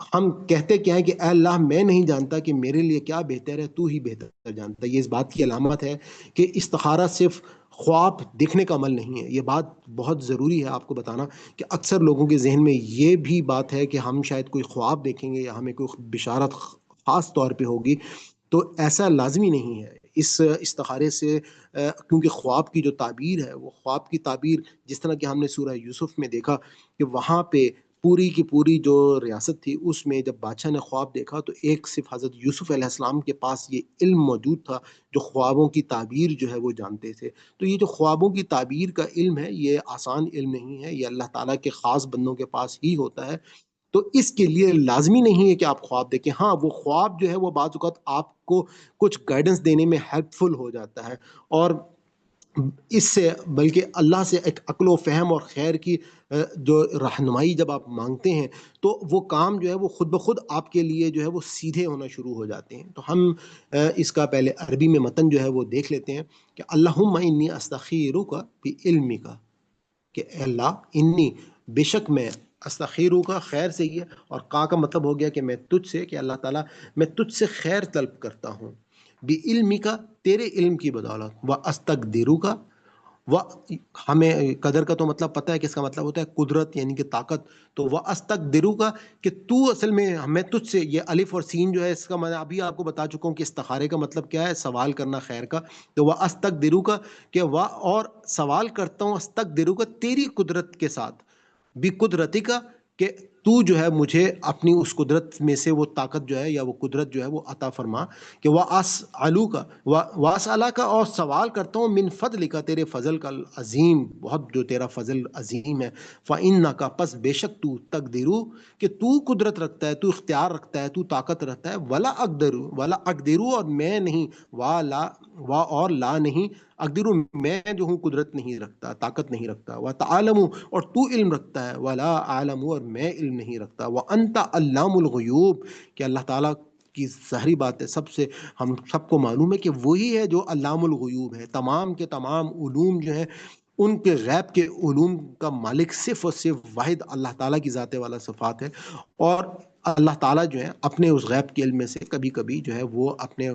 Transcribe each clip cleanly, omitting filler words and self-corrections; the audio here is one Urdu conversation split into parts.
ہم کہتے کیا ہے کہ اے اللہ میں نہیں جانتا کہ میرے لیے کیا بہتر ہے، تو ہی بہتر جانتا ہے۔ یہ اس بات کی علامت ہے کہ استخارہ صرف خواب دیکھنے کا عمل نہیں ہے۔ یہ بات بہت ضروری ہے آپ کو بتانا کہ اکثر لوگوں کے ذہن میں یہ بھی بات ہے کہ ہم شاید کوئی خواب دیکھیں گے یا ہمیں کوئی بشارت خاص طور پہ ہوگی، تو ایسا لازمی نہیں ہے۔ اس استخارے سے کیونکہ خواب کی جو تعبیر ہے، وہ خواب کی تعبیر جس طرح کہ ہم نے سورہ یوسف میں دیکھا کہ وہاں پہ پوری کی پوری جو ریاست تھی اس میں جب بادشاہ نے خواب دیکھا تو ایک صرف حضرت یوسف علیہ السلام کے پاس یہ علم موجود تھا جو خوابوں کی تعبیر جو ہے وہ جانتے تھے۔ تو یہ جو خوابوں کی تعبیر کا علم ہے یہ آسان علم نہیں ہے، یہ اللہ تعالیٰ کے خاص بندوں کے پاس ہی ہوتا ہے۔ تو اس کے لیے لازمی نہیں ہے کہ آپ خواب دیکھیں، ہاں وہ خواب جو ہے وہ بعض اوقات آپ کو کچھ گائیڈنس دینے میں ہیلپ فل ہو جاتا ہے، اور اس سے بلکہ اللہ سے ایک عقل و فہم اور خیر کی جو رہنمائی جب آپ مانگتے ہیں تو وہ کام جو ہے وہ خود بخود آپ کے لیے جو ہے وہ سیدھے ہونا شروع ہو جاتے ہیں۔ تو ہم اس کا پہلے عربی میں متن جو ہے وہ دیکھ لیتے ہیں کہ اللہم انی استخیرک بعلمک، کہ اے اللہ انی بے شک میں استخیروں کا خیر سے ہی ہے، اور کا مطلب ہو گیا کہ میں تجھ سے، کہ اللہ تعالیٰ میں تجھ سے خیر طلب کرتا ہوں، بعلمی کا تیرے علم کی بدولت، و استقدرو کا وہ، ہمیں قدر کا تو مطلب پتہ ہے کہ اس کا مطلب ہوتا ہے قدرت یعنی کہ طاقت، تو وہ استقدرو کا کہ تو اصل میں تجھ سے، یہ الف اور سین جو ہے اس کا میں ابھی آپ کو بتا چکا ہوں کہ استخارے کا مطلب کیا ہے، سوال کرنا خیر کا، تو وہ استقدرو کا کہ وہ، اور سوال کرتا ہوں استقدرو کا تیری قدرت کے ساتھ، بھی قدرتی کا کہ تو جو ہے مجھے اپنی اس قدرت میں سے وہ طاقت جو ہے یا وہ قدرت جو ہے وہ عطا فرما، کہ وہ آلو کا واسالہ کا، اور سوال کرتا ہوں من فضل کا تیرے فضل کا، عظیم بہت جو تیرا فضل عظیم ہے، فإنک کا پس بے شک تو تقدیرو کہ تو قدرت رکھتا ہے، تو اختیار رکھتا ہے، تو طاقت رکھتا ہے، ولا اقدرو اور میں نہیں، وا اور لا نہیں، اقدرو میں جو ہوں قدرت نہیں رکھتا، طاقت نہیں رکھتا، وتعلم اور تو علم رکھتا ہے، ولا اعلم اور میں علم نہیں رکھتا، وانت علام الغیوب کہ اللہ تعالیٰ کی ظاہری بات ہے، سب سے ہم سب کو معلوم ہے کہ وہی ہے جو علام الغیوب ہے، تمام کے تمام علوم جو ہیں ان کے غیب کے علوم کا مالک صرف اور صرف واحد اللہ تعالیٰ کی ذات والا صفات ہے، اور اللہ تعالیٰ جو ہے اپنے اس غیب کے علم میں سے کبھی کبھی جو ہے وہ اپنے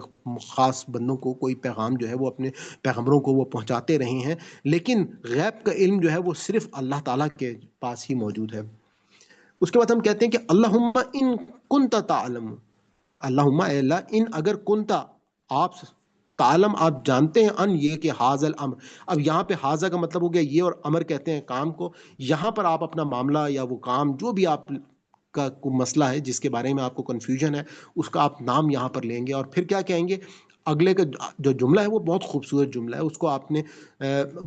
خاص بندوں کو کوئی پیغام جو ہے وہ اپنے پیغمبروں کو وہ پہنچاتے رہے ہیں، لیکن غیب کا علم جو ہے وہ صرف اللہ تعالیٰ کے پاس ہی موجود ہے۔ اس کے بعد ہم کہتے ہیں کہ اللہم ان کنت تعلم، اللہم اے اللہ ان اگر کنتا آپ تعلم آپ جانتے ہیں، ان یہ کہ حاضل امر، اب یہاں پہ حاضہ کا مطلب ہو گیا یہ، اور امر کہتے ہیں کام کو، یہاں پر آپ اپنا معاملہ یا وہ کام جو بھی آپ کا کوئی مسئلہ ہے جس کے بارے میں آپ کو کنفیوژن ہے اس کا آپ نام یہاں پر لیں گے، اور پھر کیا کہیں گے، اگلے کا جو جملہ ہے وہ بہت خوبصورت جملہ ہے، اس کو آپ نے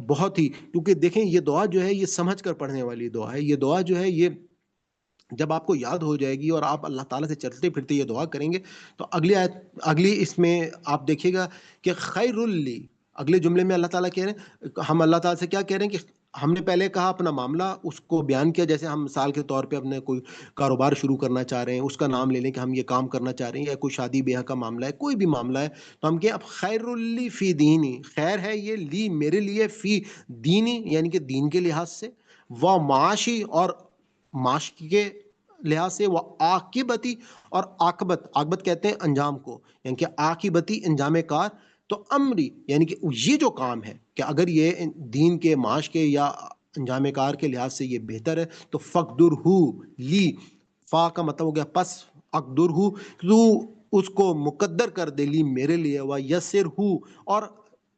بہت ہی، کیونکہ دیکھیں یہ دعا جو ہے یہ سمجھ کر پڑھنے والی دعا ہے، یہ دعا جو ہے یہ جب آپ کو یاد ہو جائے گی اور آپ اللہ تعالیٰ سے چلتے پھرتے یہ دعا کریں گے تو اگلی آیت، اگلی اس میں آپ دیکھیے گا کہ خیر اللی، اگلے جملے میں اللہ تعالیٰ کہہ رہے ہیں، ہم اللہ تعالیٰ سے کیا کہہ رہے ہیں کہ ہم نے پہلے کہا اپنا معاملہ اس کو بیان کیا، جیسے ہم مثال کے طور پہ اپنے کوئی کاروبار شروع کرنا چاہ رہے ہیں، اس کا نام لے لیں کہ ہم یہ کام کرنا چاہ رہے ہیں، یا کوئی شادی بیاہ کا معاملہ ہے، کوئی بھی معاملہ ہے، تو ہم کہیں اب خیر اللی فی دینی، خیر ہے یہ لی میرے لیے، فی دینی یعنی کہ دین کے لحاظ سے، وہ معاشی اور معاش کے لحاظ سے، وہ عاقبتی اور عاقبت کہتے ہیں انجام کو، یعنی کہ عاقبتی انجام کار، تو امری یعنی کہ یہ جو کام ہے کہ اگر یہ دین کے معاش کے یا انجام کار کے لحاظ سے یہ بہتر ہے تو فقدر ہو لی، فا کا مطلب ہو گیا پس، اقدر ہو تو اس کو مقدر کر دے لی میرے لیے، و یسر ہو اور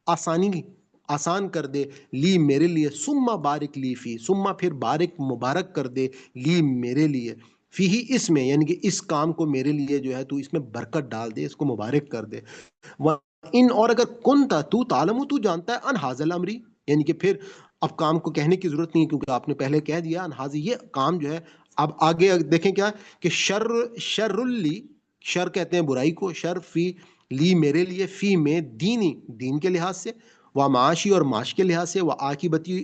آسان کر دے لی میرے لیے، سما بارک لی فی، سما پھر بارک مبارک کر دے لی میرے لیے، فی ہی اس میں یعنی کہ اس کام کو میرے لیے جو ہے تو اس میں برکت ڈال دے، اس کو مبارک کر دے، ان اور اگر کنتا تو تعلم تو جانتا ہے ان حاضل امری، یعنی کہ پھر اب کام کو کہنے کی ضرورت نہیں کیونکہ آپ نے پہلے کہہ دیا ان حاضل، یہ کام جو ہے اب آگے دیکھیں کیا کہ شر اللی، شر کہتے ہیں برائی کو، شر فی لی میرے لیے، فی میں دینی دین کے لحاظ سے، وہ معاشی اور معاش کے لحاظ سے، وہ عاقبتی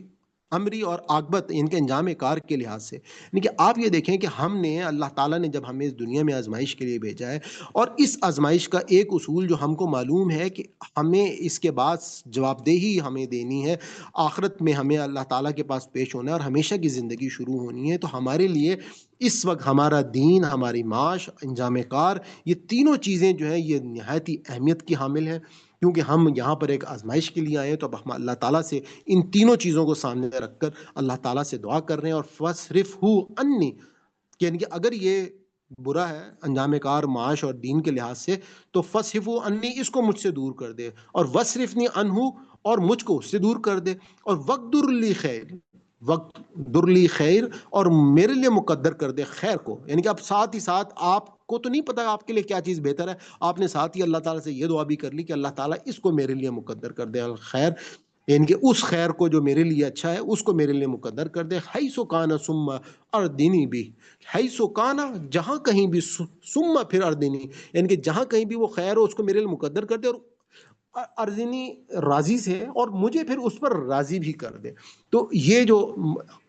امری اور عاقبت ان کے انجام کار کے لحاظ سے، یعنی کہ آپ یہ دیکھیں کہ ہم نے اللہ تعالیٰ نے جب ہمیں اس دنیا میں آزمائش کے لیے بھیجا ہے، اور اس آزمائش کا ایک اصول جو ہم کو معلوم ہے کہ ہمیں اس کے بعد جواب دہی ہمیں دینی ہے، آخرت میں ہمیں اللہ تعالیٰ کے پاس پیش ہونا ہے اور ہمیشہ کی زندگی شروع ہونی ہے، تو ہمارے لیے اس وقت ہمارا دین، ہماری معاش، انجام کار، یہ تینوں چیزیں جو ہیں یہ نہایت ہی اہمیت کی حامل ہیں، کیونکہ ہم یہاں پر ایک آزمائش کے لیے آئے ہیں، تو اب ہم اللہ تعالیٰ سے ان تینوں چیزوں کو سامنے رکھ کر اللہ تعالیٰ سے دعا کر رہے ہیں، اور فَاصْرِفْهُ عني، یعنی کہ اگر یہ برا ہے انجام کار معاش اور دین کے لحاظ سے، تو فَاصْرِفْهُ عني، اس کو مجھ سے دور کر دے، اور وَاصْرِفْنِي عَنْهُ، اور مجھ کو اس سے دور کر دے، اور وَاقْدُرْ لِي خَيْرٍ، وقت درلی خیر، اور میرے لیے مقدر کر دے خیر کو، یعنی کہ اب ساتھ ہی ساتھ آپ کو تو نہیں پتا آپ کے لیے کیا چیز بہتر ہے، آپ نے ساتھ ہی اللہ تعالیٰ سے یہ دعا بھی کر لی کہ اللہ تعالیٰ اس کو میرے لیے مقدر کر دے خیر، یعنی کہ اس خیر کو جو میرے لیے اچھا ہے اس کو میرے لیے مقدر کر دے، حیث کان ثم اردنی بھی، حیث کان، جہاں کہیں بھی، ثم پھر اردنی، یعنی کہ جہاں کہیں بھی وہ خیر ہو اس کو میرے لیے مقدر کر دے، اور ارزنی راضی سے، اور مجھے پھر اس پر راضی بھی کر دے۔ تو یہ جو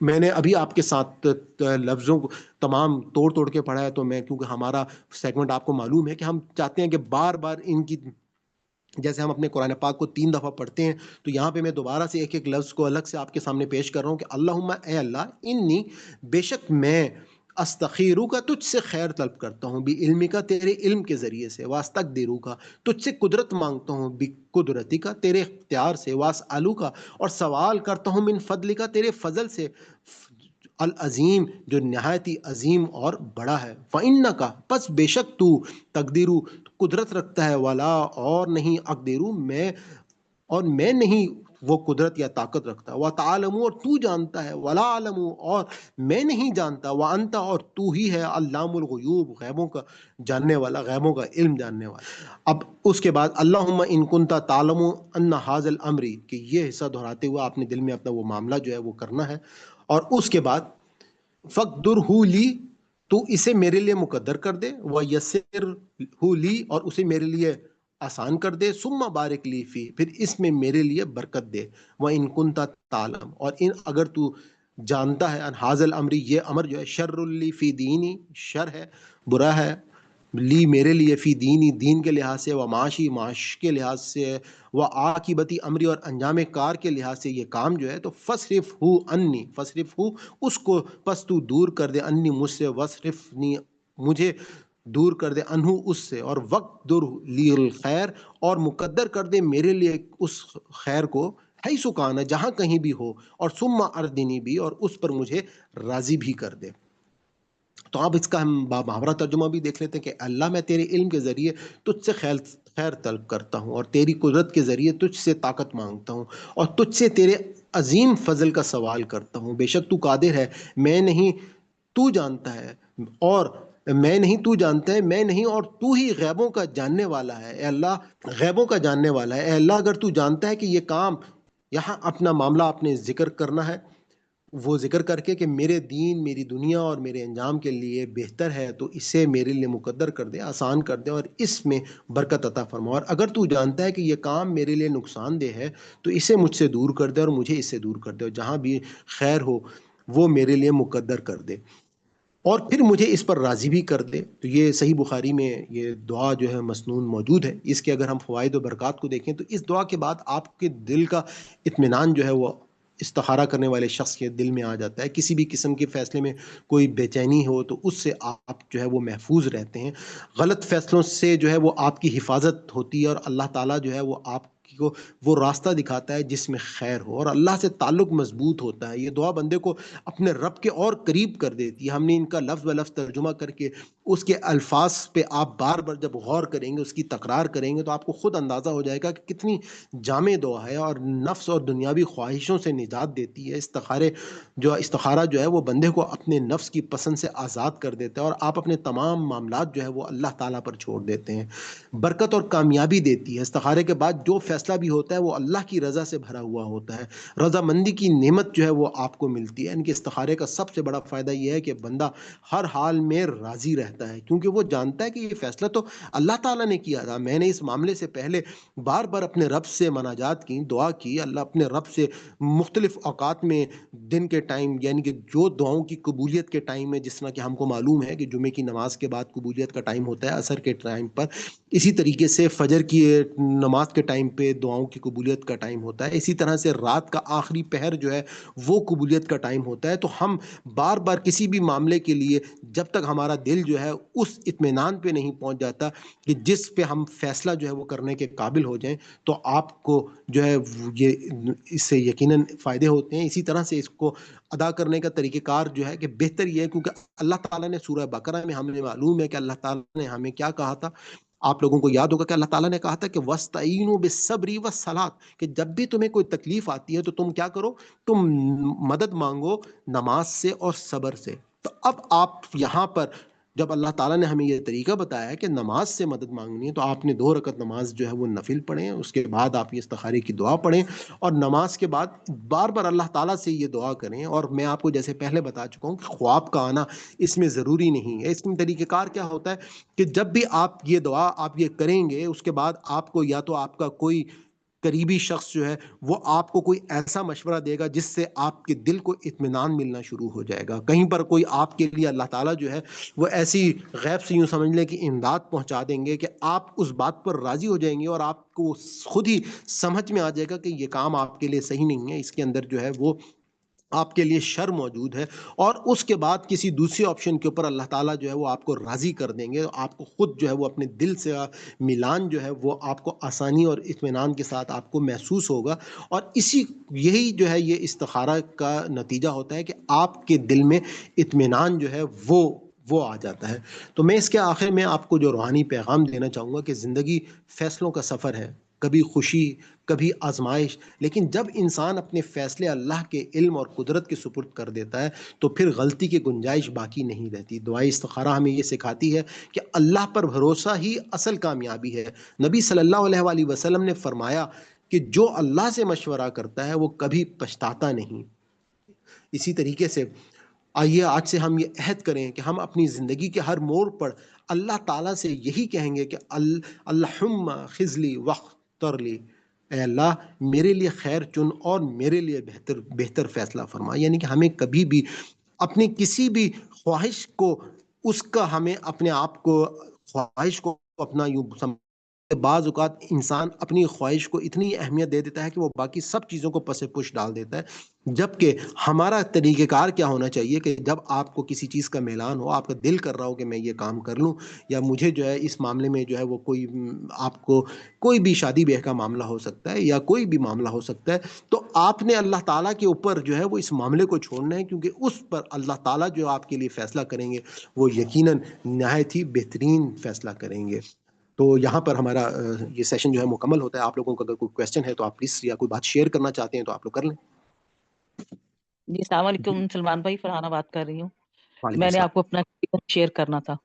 میں نے ابھی آپ کے ساتھ لفظوں کو تمام توڑ توڑ کے پڑھا ہے، تو میں کیونکہ ہمارا سیگمنٹ آپ کو معلوم ہے کہ ہم چاہتے ہیں کہ بار بار ان کی، جیسے ہم اپنے قرآن پاک کو 3 دفعہ پڑھتے ہیں، تو یہاں پہ میں دوبارہ سے ایک ایک لفظ کو الگ سے آپ کے سامنے پیش کر رہا ہوں کہ اللہم، اے اللہ، انی، بے شک میں، استخیرو کا، تجھ سے خیر طلب کرتا ہوں، بھی علم کا، تیرے علم کے ذریعے سے، واستقدرو کا، تجھ سے قدرت مانگتا ہوں، بھی قدرتی کا، تیرے اختیار سے، واسالو کا، اور سوال کرتا ہوں، من فضل کا، تیرے فضل سے، العظیم، جو نہایت ہی عظیم اور بڑا ہے، فإنک، پس بے شک تو، تقدیرو، قدرت رکھتا ہے، والا، اور نہیں، اقدیرو، میں، اور میں نہیں وہ قدرت یا طاقت رکھتا، وَتَعْلَمُ، اور تو جانتا ہے، وَلَا أَعْلَمُ، اور میں نہیں جانتا، وَأَنْتَ، اور تو ہی ہے، علام الغیوب، غیبوں کا جاننے والا، غیبوں کا علم جاننے والا۔ اب اس کے بعد اللہم ان کنت تعلم ان ھذا الامر، کہ یہ حصہ دہراتے ہوئے آپ نے دل میں اپنا وہ معاملہ جو ہے وہ کرنا ہے، اور اس کے بعد فَقْدُرْهُ لِی، تو اسے میرے لیے مقدر کر دے، وَيَسِّرْهُ لِی، اور اسے میرے لیے آسان کر دے، ثم بارک لی فی، پھر اس میں میرے لیے برکت دے، وَإِن كُنْتَ تعلم، اور اگر تو جانتا ہے، ان ھذا الامر، یہ امر جو ہے، شر لی فی دینی، شر ہے، برا ہے، لی میرے لیے، فی دینی، دین کے لحاظ سے، و معاشی، معاش کے لحاظ سے، و عاقبتی امری، اور انجام کار کے لحاظ سے یہ کام جو ہے، تو فصرف ہو انی، فصرف ہو، اس کو پس تو دور کر دے، انی، مجھ سے، وصرفنی، مجھے دور کر دے، انہو، اس سے، اور وقت در لی الخیر، اور مقدر کر دے میرے لیے اس خیر کو، حیث کان، جہاں کہیں بھی ہو، اور ثم اردنی بھی، اور اس پر مجھے راضی بھی کر دے۔ تو آپ اس کا ہم محاورہ ترجمہ بھی دیکھ لیتے ہیں کہ اللہ، میں تیرے علم کے ذریعے تجھ سے خیر طلب کرتا ہوں، اور تیری قدرت کے ذریعے تجھ سے طاقت مانگتا ہوں، اور تجھ سے تیرے عظیم فضل کا سوال کرتا ہوں، بے شک تو قادر ہے، میں نہیں، تو جانتا ہے، اور میں نہیں، تو جانتا ہے، میں نہیں، اور تو ہی غیبوں کا جاننے والا ہے، اے اللہ، غیبوں کا جاننے والا ہے، اے اللہ، اگر تو جانتا ہے کہ یہ کام، یہاں اپنا معاملہ آپ نے ذکر کرنا ہے، وہ ذکر کر کے کہ میرے دین، میری دنیا اور میرے انجام کے لیے بہتر ہے، تو اسے میرے لیے مقدر کر دے، آسان کر دے، اور اس میں برکت عطا فرما، اور اگر تو جانتا ہے کہ یہ کام میرے لیے نقصان دہ ہے، تو اسے مجھ سے دور کر دے، اور مجھے اس سے دور کر دے، اور جہاں بھی خیر ہو وہ میرے لیے مقدر کر دے، اور پھر مجھے اس پر راضی بھی کر دے۔ تو یہ صحیح بخاری میں یہ دعا جو ہے مسنون موجود ہے، اس کے اگر ہم فوائد و برکات کو دیکھیں، تو اس دعا کے بعد آپ کے دل کا اطمینان جو ہے وہ استخارہ کرنے والے شخص کے دل میں آ جاتا ہے، کسی بھی قسم کے فیصلے میں کوئی بے چینی ہو تو اس سے آپ جو ہے وہ محفوظ رہتے ہیں، غلط فیصلوں سے جو ہے وہ آپ کی حفاظت ہوتی ہے، اور اللہ تعالیٰ جو ہے وہ آپ کو وہ راستہ دکھاتا ہے جس میں خیر ہو، اور اللہ سے تعلق مضبوط ہوتا ہے۔ یہ دعا بندے کو اپنے رب کے اور قریب کر دیتی ہے۔ ہم نے ان کا لفظ بلفظ ترجمہ کر کے اس کے الفاظ پہ آپ بار بار جب غور کریں گے، اس کی تکرار کریں گے، تو آپ کو خود اندازہ ہو جائے گا کہ کتنی جامع دعا ہے، اور نفس اور دنیاوی خواہشوں سے نجات دیتی ہے۔ استخارہ جو ہے وہ بندے کو اپنے نفس کی پسند سے آزاد کر دیتا ہے، اور آپ اپنے تمام معاملات جو ہے وہ اللہ تعالیٰ پر چھوڑ دیتے ہیں۔ برکت اور کامیابی دیتی ہے۔ استخارے کے بعد جو فیصلہ بھی ہوتا ہے وہ اللہ کی رضا سے بھرا ہوا ہوتا ہے، رضامندی کی نعمت جو ہے وہ آپ کو ملتی ہے۔ ان کے استخارے کا سب سے بڑا فائدہ یہ ہے کہ بندہ ہر حال میں راضی رہتا ہے، کیونکہ وہ جانتا ہے کہ یہ فیصلہ تو اللہ تعالیٰ نے کیا تھا۔ میں نے اس معاملے سے پہلے بار بار اپنے رب سے مناجات کی، دعا کی، اللہ اپنے رب سے مختلف اوقات میں دن کے ٹائم، یعنی کہ جو دعاؤں کی قبولیت کے ٹائم ہے، جس طرح کہ ہم کو معلوم ہے کہ جمعے کی نماز کے بعد قبولیت کا ٹائم ہوتا ہے عصر کے ٹائم پر، اسی طریقے سے فجر کی نماز کے ٹائم پہ دعاؤں کی قبولیت کا ٹائم ہوتا ہے، اسی طرح سے رات کا آخری پہر جو ہے وہ قبولیت کا ٹائم ہوتا ہے۔ تو ہم بار بار کسی بھی معاملے کے لیے جب تک ہمارا دل جو ہے اس اطمینان پہ نہیں پہنچ جاتا کہ جس پہ ہم فیصلہ جو ہے وہ کرنے کے قابل ہو جائیں، تو آپ کو جو ہے یہ اس سے یقیناً فائدے ہوتے ہیں۔ اسی طرح سے اس کو ادا کرنے کا طریقہ کار جو ہے کہ بہتر یہ ہے، کیونکہ اللہ تعالیٰ نے سورہ بقرہ میں ہمیں معلوم ہے کہ اللہ تعالیٰ نے ہمیں کیا کہا تھا، آپ لوگوں کو یاد ہوگا کہ اللہ تعالیٰ نے کہا تھا کہ وَاسْتَعِینُوا بِالصَّبْرِ وَالصَّلَاةِ، کہ جب بھی تمہیں کوئی تکلیف آتی ہے تو تم کیا کرو، تم مدد مانگو نماز سے اور صبر سے۔ تو اب آپ یہاں پر جب اللہ تعالیٰ نے ہمیں یہ طریقہ بتایا ہے کہ نماز سے مدد مانگنی ہے، تو آپ نے 2 رکعت نماز جو ہے وہ نفل پڑھیں، اس کے بعد آپ یہ استخارے کی دعا پڑھیں، اور نماز کے بعد بار بار اللہ تعالیٰ سے یہ دعا کریں۔ اور میں آپ کو جیسے پہلے بتا چکا ہوں کہ خواب کا آنا اس میں ضروری نہیں ہے۔ اس میں طریقہ کار کیا ہوتا ہے کہ جب بھی آپ یہ دعا آپ یہ کریں گے، اس کے بعد آپ کو یا تو آپ کا کوئی قریبی شخص جو ہے وہ آپ کو کوئی ایسا مشورہ دے گا جس سے آپ کے دل کو اطمینان ملنا شروع ہو جائے گا، کہیں پر کوئی آپ کے لیے اللہ تعالیٰ جو ہے وہ ایسی غیب سے یوں سمجھ لیں کہ امداد پہنچا دیں گے کہ آپ اس بات پر راضی ہو جائیں گے، اور آپ کو خود ہی سمجھ میں آ جائے گا کہ یہ کام آپ کے لیے صحیح نہیں ہے، اس کے اندر جو ہے وہ آپ کے لیے شر موجود ہے، اور اس کے بعد کسی دوسری آپشن کے اوپر اللہ تعالیٰ جو ہے وہ آپ کو راضی کر دیں گے، آپ کو خود جو ہے وہ اپنے دل سے ملان جو ہے وہ آپ کو آسانی اور اطمینان کے ساتھ آپ کو محسوس ہوگا۔ اور یہی جو ہے یہ استخارہ کا نتیجہ ہوتا ہے کہ آپ کے دل میں اطمینان جو ہے وہ آ جاتا ہے۔ تو میں اس کے آخر میں آپ کو جو روحانی پیغام دینا چاہوں گا کہ زندگی فیصلوں کا سفر ہے، کبھی خوشی، کبھی آزمائش، لیکن جب انسان اپنے فیصلے اللہ کے علم اور قدرت کے سپرد کر دیتا ہے تو پھر غلطی کی گنجائش باقی نہیں رہتی۔ دعائے استخارہ ہمیں یہ سکھاتی ہے کہ اللہ پر بھروسہ ہی اصل کامیابی ہے۔ نبی صلی اللہ علیہ وآلہ وسلم نے فرمایا کہ جو اللہ سے مشورہ کرتا ہے وہ کبھی پچھتاتا نہیں۔ اسی طریقے سے آئیے آج سے ہم یہ عہد کریں کہ ہم اپنی زندگی کے ہر موڑ پر اللہ تعالیٰ سے یہی کہیں گے کہ اللہم خذلی واختر لی، اے اللہ میرے لیے خیر چن اور میرے لیے بہتر فیصلہ فرما۔ یعنی کہ ہمیں کبھی بھی اپنی کسی بھی خواہش کو، اس کا ہمیں اپنے آپ کو خواہش کو اپنا یوں بعض اوقات انسان اپنی خواہش کو اتنی اہمیت دے دیتا ہے کہ وہ باقی سب چیزوں کو پس پش ڈال دیتا ہے، جبکہ ہمارا طریقہ کار کیا ہونا چاہیے کہ جب آپ کو کسی چیز کا میلان ہو، آپ کا دل کر رہا ہو کہ میں یہ کام کر لوں، یا مجھے جو ہے اس معاملے میں جو ہے وہ کوئی آپ کو کوئی بھی شادی بیاہ کا معاملہ ہو سکتا ہے یا کوئی بھی معاملہ ہو سکتا ہے، تو آپ نے اللہ تعالیٰ کے اوپر جو ہے وہ اس معاملے کو چھوڑنا ہے، کیونکہ اس پر اللہ تعالیٰ جو آپ کے لیے فیصلہ کریں گے وہ یقیناً نہایت ہی بہترین فیصلہ کریں گے۔ تو یہاں پر ہمارا یہ سیشن جو ہے مکمل ہوتا ہے۔ آپ لوگوں کو اگر کوئی کویسچن ہے تو آپ پلیز، یا کوئی بات شیئر کرنا چاہتے ہیں تو آپ لوگ کر لیں۔ جی السلام جی علیکم سلمان بھائی، فرحانہ بات کر رہی ہوں۔ وعلیکم میں نے السلام۔ آپ کو اپنا شیئر کرنا تھا۔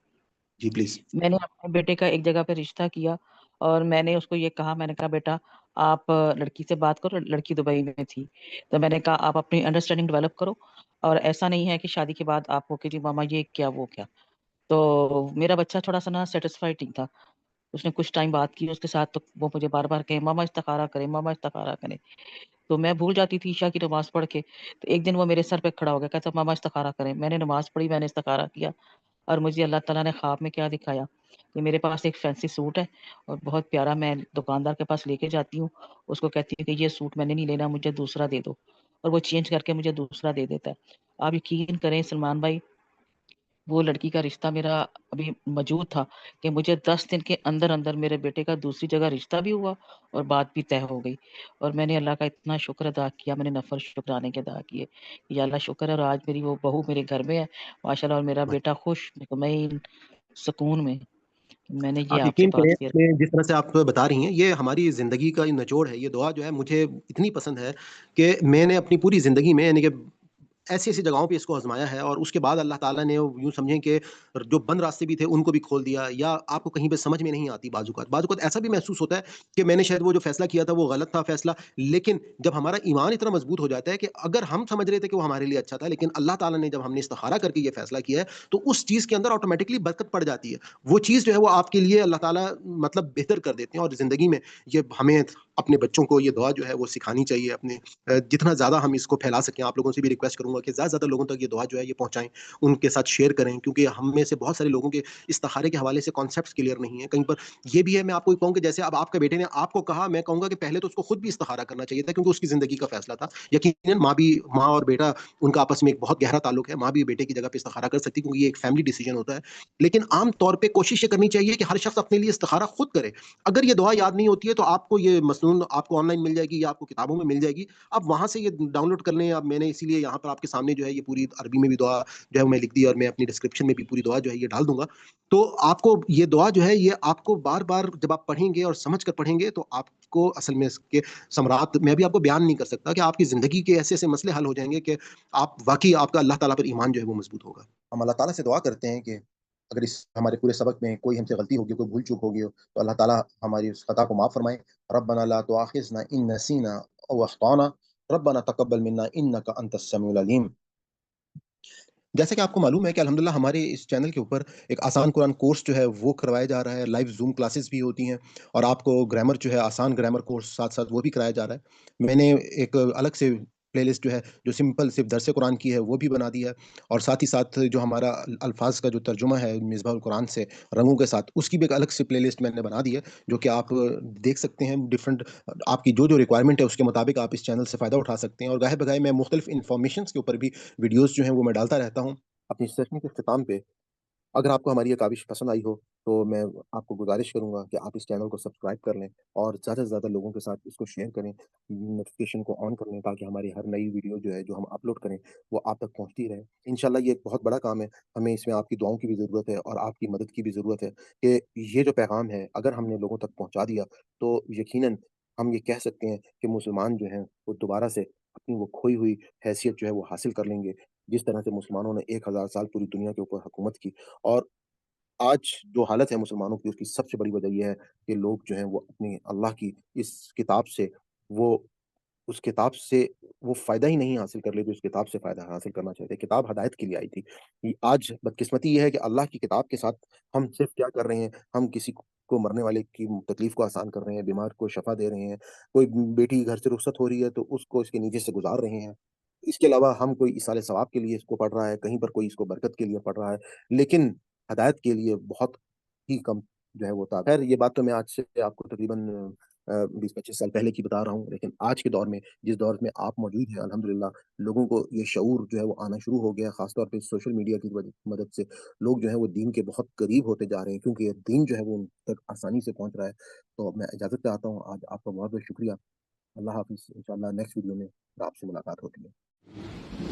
جی پلیز۔ میں نے اپنے بیٹے کا ایک جگہ پہ رشتہ کیا، اور میں نے اس کو یہ کہا، میں نے کہا بیٹا آپ لڑکی سے بات کرو، لڑکی دبئی میں تھی، تو میں نے کہا آپ اپنی انڈرسٹینڈنگ ڈیولپ کرو، اور ایسا نہیں ہے کہ شادی کے بعد آپ کو کہ جی ماما یہ کیا وہ کیا۔ تو میرا بچہ تھوڑا سا نا سیٹسفائڈ نہیں تھا، اس نے کچھ ٹائم بات کی اس کے ساتھ، تو وہ مجھے بار بار کہے ماما استخارہ کرے، ماما استخارہ کرے، تو میں بھول جاتی تھی عشاء کی نماز پڑھ کے۔ تو ایک دن وہ میرے سر پہ کھڑا ہو گیا، کہتا ماما استخارہ کریں۔ میں نے نماز پڑھی، میں نے استخارہ کیا، اور مجھے اللہ تعالیٰ نے خواب میں کیا دکھایا کہ میرے پاس ایک فینسی سوٹ ہے اور بہت پیارا، میں دکاندار کے پاس لے کے جاتی ہوں، اس کو کہتی ہوں کہ یہ سوٹ میں نے نہیں لینا، مجھے دوسرا دے دو، اور وہ چینج کر کے مجھے دوسرا دے دیتا ہے۔ آپ یقین کریں سلمان بھائی، وہ لڑکی کا رشتہ میرا ابھی موجود تھا کہ مجھے 10 دن کے اندر اندر میرے بیٹے کا دوسری جگہ رشتہ بھی ہوا اور بات بھی طے ہو گئی، اور میں نے اللہ کا اتنا شکر ادا کیا، میں نے نفل شکرانے کے ادا کیے، یا اللہ شکر ہے، اور آج میری وہ بہو میرے گھر میں ہے ماشاءاللہ، اور میرا بیٹا خوش، مطمئن، سکون میں۔ میں نے یہ آپ آپ سے یقین کریں بات شیئر۔ کہ جس طرح سے آپ بتا رہی ہیں یہ ہماری زندگی کا نچوڑ ہے۔ یہ دعا جو ہے مجھے اتنی پسند ہے کہ میں نے اپنی پوری زندگی میں، یعنی کہ ایسی ایسی جگہوں پہ اس کو آزمایا ہے، اور اس کے بعد اللہ تعالیٰ نے یوں سمجھیں کہ جو بند راستے بھی تھے ان کو بھی کھول دیا، یا آپ کو کہیں پہ سمجھ میں نہیں آتی بعض اوقات ایسا بھی محسوس ہوتا ہے کہ میں نے شاید وہ جو فیصلہ کیا تھا وہ غلط تھا فیصلہ، لیکن جب ہمارا ایمان اتنا مضبوط ہو جاتا ہے کہ اگر ہم سمجھ رہے تھے کہ وہ ہمارے لیے اچھا تھا، لیکن اللہ تعالیٰ نے جب ہم نے استخارہ کر کے یہ فیصلہ کیا ہے تو اس چیز کے اندر آٹومیٹکلی برکت پڑ جاتی ہے، وہ چیز جو ہے وہ آپ کے لیے اللہ تعالیٰ مطلب بہتر کر دیتے ہیں۔ اور زندگی میں یہ ہمیں اپنے بچوں کو یہ دعا جو ہے وہ سکھانی چاہیے، اپنے جتنا زیادہ ہم اس کو پھیلا سکیں۔ آپ لوگوں سے بھی ریکویسٹ کروں گا کہ زیادہ سے زیادہ لوگوں تک یہ دعا جو ہے یہ پہنچائیں، ان کے ساتھ شیئر کریں، کیونکہ ہم میں سے بہت سارے لوگوں کے استخارے کے حوالے سے کانسیپٹس کلیئر نہیں ہیں کہیں پر۔ یہ بھی ہے، میں آپ کو کہوں کہ جیسے اب آپ کے بیٹے نے آپ کو کہا، میں کہوں گا کہ پہلے تو اس کو خود بھی استخارہ کرنا چاہیے تھا، کیونکہ اس کی زندگی کا فیصلہ تھا۔ یقیناً ماں اور بیٹا ان کا آپس میں ایک بہت گہرا تعلق ہے، ماں بھی بیٹے کی جگہ پہ استخارہ کر سکتی ہے کیونکہ یہ ایک فیملی ڈیسیجن ہوتا ہے، لیکن عام طور پہ کوشش یہ کرنی چاہیے کہ ہر شخص اپنے لیے استخارہ خود کرے۔ اگر یہ دعا یاد نہیں ہوتی ہے تو آپ کو یہ مسنون آپ کو آن لائن مل جائے گی یا آپ کو کتابوں میں مل جائے گی، آپ وہاں سے یہ ڈاؤن لوڈ کر لیں۔ اب میں نے اسی لیے یہاں پر آپ کے سامنے جو ہے یہ پوری عربی میں بھی دعا جو ہے میں لکھ دی، اور میں اپنی ڈسکرپشن میں بھی پوری دعا جو ہے یہ ڈال دوں گا۔ تو آپ کو یہ دعا جو ہے یہ آپ کو بار بار جب آپ پڑھیں گے اور سمجھ کر پڑھیں گے تو آپ کو اصل میں اس کے ثمرات میں بھی آپ کو بیان نہیں کر سکتا، کہ آپ کی زندگی کے ایسے ایسے مسئلے حل ہو جائیں گے کہ آپ واقعی آپ کا اللہ تعالیٰ پر ایمان جو ہے وہ مضبوط ہوگا۔ ہم اللہ تعالیٰ سے دعا کرتے ہیں کہ اگر اس ہمارے پورے سبق میں کوئی ہم سے غلطی ہوگی، کوئی بھول چوک ہوگی تو اللہ تعالیٰ ہماری اس خطا کو معاف فرمائے۔ ربنا لا تؤاخذنا ان نسینا او اخطانا ربنا تقبل منا انك انت السميع العلیم۔ جیسا کہ آپ کو معلوم ہے کہ الحمدللہ ہمارے اس چینل کے اوپر ایک آسان قرآن کورس جو ہے وہ کروایا جا رہا ہے، لائیو زوم کلاسز بھی ہوتی ہیں، اور آپ کو گرامر جو ہے آسان گرامر کورس ساتھ ساتھ وہ بھی کرایا جا رہا ہے۔ میں نے ایک الگ سے پلے لسٹ جو ہے جو سمپل صرف درس قرآن کی ہے وہ بھی بنا دی ہے، اور ساتھ ہی ساتھ جو ہمارا الفاظ کا جو ترجمہ ہے مصباح القرآن سے رنگوں کے ساتھ، اس کی بھی ایک الگ سے پلے لسٹ میں نے بنا دی ہے، جو کہ آپ دیکھ سکتے ہیں۔ ڈفرنٹ آپ کی جو ریکوائرمنٹ ہے اس کے مطابق آپ اس چینل سے فائدہ اٹھا سکتے ہیں، اور گاہے بگاہے میں مختلف انفارمیشنس کے اوپر بھی ویڈیوز جو ہیں وہ میں ڈالتا رہتا ہوں۔ اپنی سیشن کے اختتام پہ اگر آپ کو ہماری یہ کاوش پسند آئی ہو تو میں آپ کو گزارش کروں گا کہ آپ اس چینل کو سبسکرائب کر لیں، اور زیادہ سے زیادہ لوگوں کے ساتھ اس کو شیئر کریں، نوٹیفیکیشن کو آن کر لیں، تاکہ ہماری ہر نئی ویڈیو جو ہے جو ہم اپلوڈ کریں وہ آپ تک پہنچتی رہے۔ انشاءاللہ یہ ایک بہت بڑا کام ہے، ہمیں اس میں آپ کی دعاؤں کی بھی ضرورت ہے اور آپ کی مدد کی بھی ضرورت ہے، کہ یہ جو پیغام ہے اگر ہم نے لوگوں تک پہنچا دیا تو یقیناً ہم یہ کہہ سکتے ہیں کہ مسلمان جو ہیں وہ دوبارہ سے اپنی وہ کھوئی ہوئی حیثیت جو ہے وہ حاصل کر لیں گے، جس طرح سے مسلمانوں نے 1000 سال پوری دنیا کے اوپر حکومت کی۔ اور آج جو حالت ہے مسلمانوں کی، اس کی سب سے بڑی وجہ یہ ہے کہ لوگ جو ہیں وہ اپنی اللہ کی اس کتاب سے وہ اس کتاب سے وہ فائدہ ہی نہیں حاصل کر لیتے، اس کتاب سے فائدہ حاصل کرنا چاہتے ہیں۔ کتاب ہدایت کے لیے آئی تھی۔ آج بدقسمتی یہ ہے کہ اللہ کی کتاب کے ساتھ ہم صرف کیا کر رہے ہیں، ہم کسی کو مرنے والے کی تکلیف کو آسان کر رہے ہیں، بیمار کو شفا دے رہے ہیں، کوئی بیٹی گھر سے رخصت ہو رہی ہے تو اس کو اس کے نیچے سے گزار رہے ہیں۔ اس کے علاوہ ہم کوئی ایصال ثواب کے لیے اس کو پڑھ رہا ہے، کہیں پر کوئی اس کو برکت کے لیے پڑھ رہا ہے، لیکن ہدایت کے لیے بہت ہی کم جو ہے وہ تھا۔ خیر یہ بات تو میں آج سے آپ کو تقریباً 20-25 سال پہلے کی بتا رہا ہوں، لیکن آج کے دور میں جس دور میں آپ موجود ہیں الحمدللہ لوگوں کو یہ شعور جو ہے وہ آنا شروع ہو گیا، خاص طور پہ سوشل میڈیا کی مدد سے لوگ جو ہے وہ دین کے بہت قریب ہوتے جا رہے ہیں، کیونکہ یہ دین جو ہے وہ ان تک آسانی سے پہنچ رہا ہے۔ تو میں اجازت چاہتا ہوں، آج آپ کا بہت بہت شکریہ۔ اللہ حافظ، انشاءاللہ نیکسٹ ویڈیو میں آپ سے ملاقات ہوتی ہے۔